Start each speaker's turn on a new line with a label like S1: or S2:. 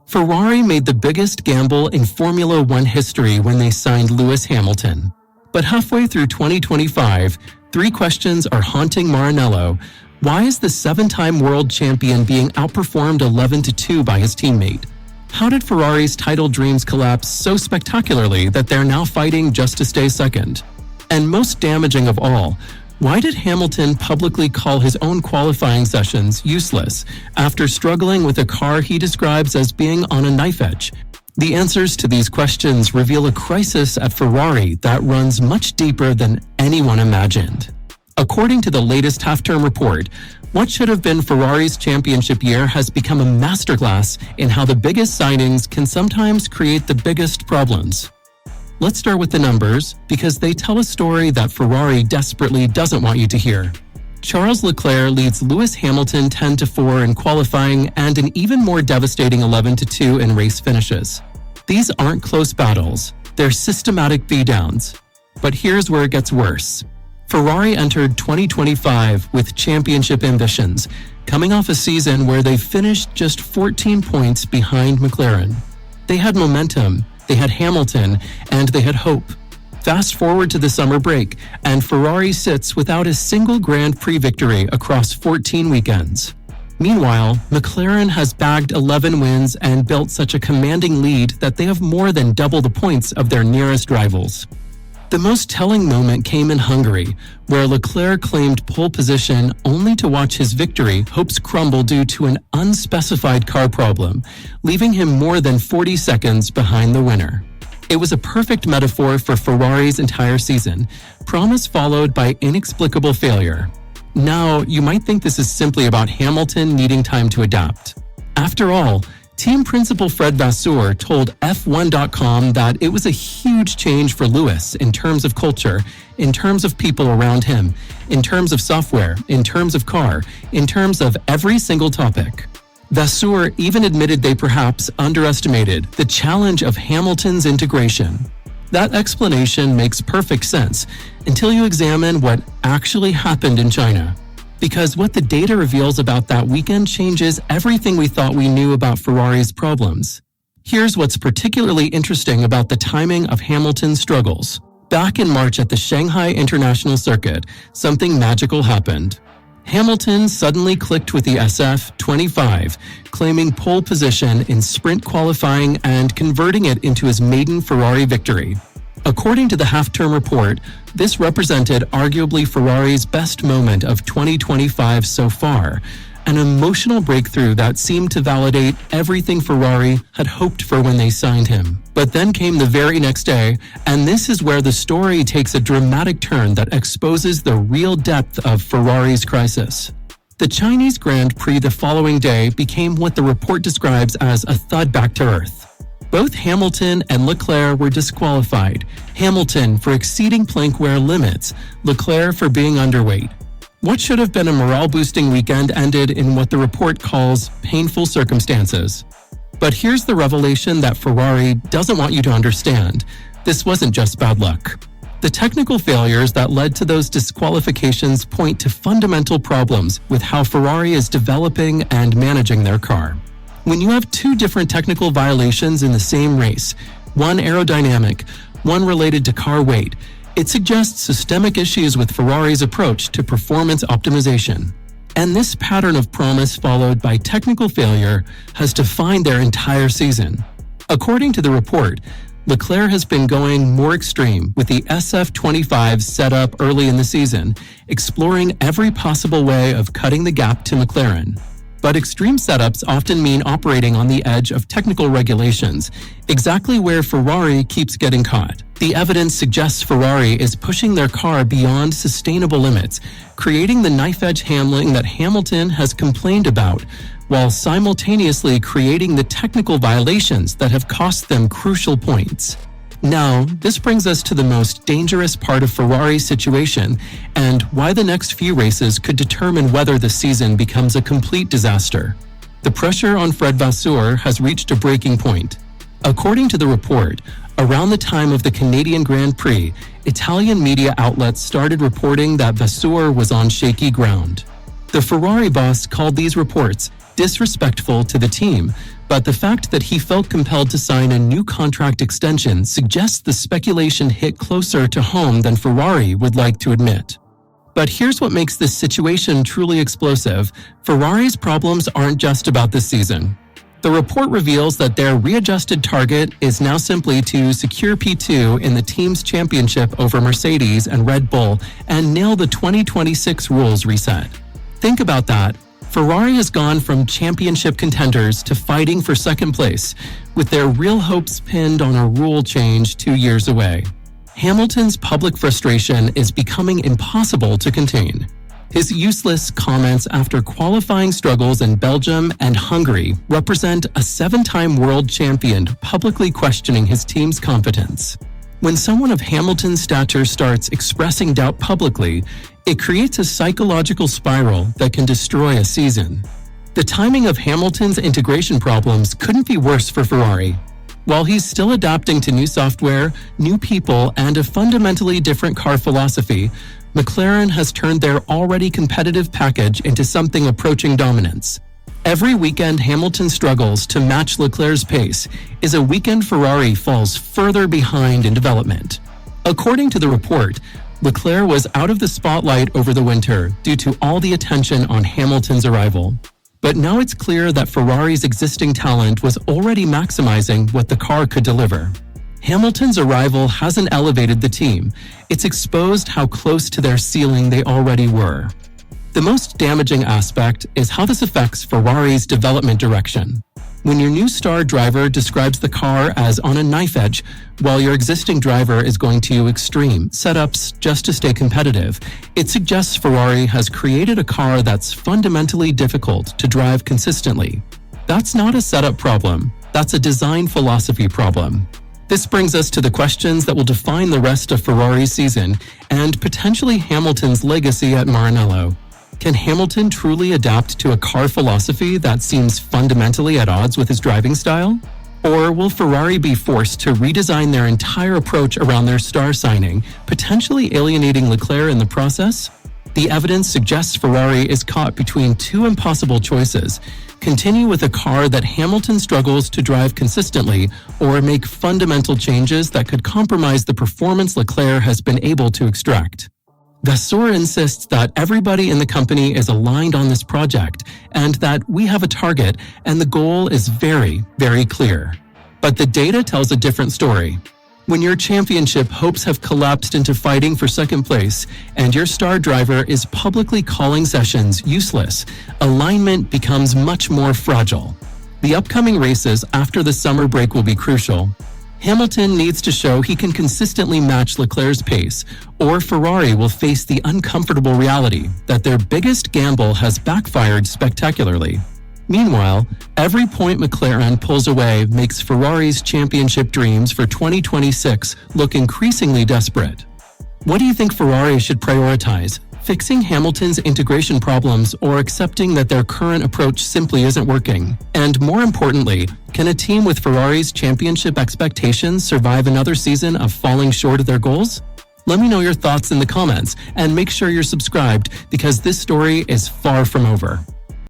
S1: Ferrari made the biggest gamble in Formula One history when they signed Lewis Hamilton. But halfway through 2025, 3 questions are haunting Maranello. Why is the 7-time world champion being outperformed 11-2 by his teammate? How did Ferrari's title dreams collapse so spectacularly that they're now fighting just to stay second? And most damaging of all, why did Hamilton publicly call his own qualifying sessions useless after struggling with a car he describes as being on a knife edge? The answers to these questions reveal a crisis at Ferrari that runs much deeper than anyone imagined. According to the latest half-term report, what should have been Ferrari's championship year has become a masterclass in how the biggest signings can sometimes create the biggest problems. Let's start with the numbers, because they tell a story that Ferrari desperately doesn't want you to hear. Charles Leclerc leads Lewis Hamilton 10-4 in qualifying and an even more devastating 11-2 in race finishes. These aren't close battles, they're systematic beatdowns. But here's where it gets worse. Ferrari entered 2025 with championship ambitions, coming off a season where they finished just 14 points behind McLaren. They had momentum, they had Hamilton, and they had hope. Fast forward to the summer break, and Ferrari sits without a single Grand Prix victory across 14 weekends. Meanwhile, McLaren has bagged 11 wins and built such a commanding lead that they have more than double the points of their nearest rivals. The most telling moment came in Hungary, where Leclerc claimed pole position only to watch his victory hopes crumble due to an unspecified car problem, leaving him more than 40 seconds behind the winner. It was a perfect metaphor for Ferrari's entire season, promise followed by inexplicable failure. Now, you might think this is simply about Hamilton needing time to adapt. After all, team principal Fred Vasseur told F1.com that it was a huge change for Lewis in terms of culture, in terms of people around him, in terms of software, in terms of car, in terms of every single topic. Vasseur even admitted they perhaps underestimated the challenge of Hamilton's integration. That explanation makes perfect sense until you examine what actually happened in China. Because what the data reveals about that weekend changes everything we thought we knew about Ferrari's problems. Here's what's particularly interesting about the timing of Hamilton's struggles. Back in March at the Shanghai International Circuit, something magical happened. Hamilton suddenly clicked with the SF25, claiming pole position in sprint qualifying and converting it into his maiden Ferrari victory. According to the half-term report, this represented arguably Ferrari's best moment of 2025 so far, an emotional breakthrough that seemed to validate everything Ferrari had hoped for when they signed him. But then came the very next day, and this is where the story takes a dramatic turn that exposes the real depth of Ferrari's crisis. The Chinese Grand Prix the following day became what the report describes as a thud back to earth. Both Hamilton and Leclerc were disqualified, Hamilton for exceeding plank wear limits, Leclerc for being underweight. What should have been a morale-boosting weekend ended in what the report calls painful circumstances. But here's the revelation that Ferrari doesn't want you to understand. This wasn't just bad luck. The technical failures that led to those disqualifications point to fundamental problems with how Ferrari is developing and managing their car. When you have 2 different technical violations in the same race, one aerodynamic, one related to car weight, it suggests systemic issues with Ferrari's approach to performance optimization. And this pattern of promise followed by technical failure has defined their entire season. According to the report, Leclerc has been going more extreme with the SF25 set up early in the season, exploring every possible way of cutting the gap to McLaren. But extreme setups often mean operating on the edge of technical regulations, exactly where Ferrari keeps getting caught. The evidence suggests Ferrari is pushing their car beyond sustainable limits, creating the knife-edge handling that Hamilton has complained about, while simultaneously creating the technical violations that have cost them crucial points. Now, this brings us to the most dangerous part of Ferrari's situation and why the next few races could determine whether the season becomes a complete disaster. The pressure on Fred Vasseur has reached a breaking point. According to the report, around the time of the Canadian Grand Prix, Italian media outlets started reporting that Vasseur was on shaky ground. The Ferrari boss called these reports disrespectful to the team, But the fact that he felt compelled to sign a new contract extension suggests the speculation hit closer to home than Ferrari would like to admit. But here's what makes this situation truly explosive. Ferrari's problems aren't just about this season. The report reveals that their readjusted target is now simply to secure P2 in the team's championship over Mercedes and Red Bull and nail the 2026 rules reset. Think about that. Ferrari has gone from championship contenders to fighting for second place, with their real hopes pinned on a rule change 2 years away. Hamilton's public frustration is becoming impossible to contain. His useless comments after qualifying struggles in Belgium and Hungary represent a 7-time world champion publicly questioning his team's competence. When someone of Hamilton's stature starts expressing doubt publicly, it creates a psychological spiral that can destroy a season. The timing of Hamilton's integration problems couldn't be worse for Ferrari. While he's still adapting to new software, new people, and a fundamentally different car philosophy, McLaren has turned their already competitive package into something approaching dominance. Every weekend Hamilton struggles to match Leclerc's pace is a weekend Ferrari falls further behind in development. According to the report, Leclerc was out of the spotlight over the winter due to all the attention on Hamilton's arrival. But now it's clear that Ferrari's existing talent was already maximizing what the car could deliver. Hamilton's arrival hasn't elevated the team, it's exposed how close to their ceiling they already were. The most damaging aspect is how this affects Ferrari's development direction. When your new star driver describes the car as on a knife edge, while your existing driver is going to extreme setups just to stay competitive, it suggests Ferrari has created a car that's fundamentally difficult to drive consistently. That's not a setup problem, that's a design philosophy problem. This brings us to the questions that will define the rest of Ferrari's season and potentially Hamilton's legacy at Maranello. Can Hamilton truly adapt to a car philosophy that seems fundamentally at odds with his driving style? Or will Ferrari be forced to redesign their entire approach around their star signing, potentially alienating Leclerc in the process? The evidence suggests Ferrari is caught between two impossible choices: continue with a car that Hamilton struggles to drive consistently, or make fundamental changes that could compromise the performance Leclerc has been able to extract. Vasseur insists that everybody in the company is aligned on this project and that we have a target and the goal is very, very clear. But the data tells a different story. When your championship hopes have collapsed into fighting for second place and your star driver is publicly calling sessions useless, alignment becomes much more fragile. The upcoming races after the summer break will be crucial. Hamilton needs to show he can consistently match Leclerc's pace, or Ferrari will face the uncomfortable reality that their biggest gamble has backfired spectacularly. Meanwhile, every point McLaren pulls away makes Ferrari's championship dreams for 2026 look increasingly desperate. What do you think Ferrari should prioritize? Fixing Hamilton's integration problems or accepting that their current approach simply isn't working? And more importantly, can a team with Ferrari's championship expectations survive another season of falling short of their goals? Let me know your thoughts in the comments and make sure you're subscribed because this story is far from over.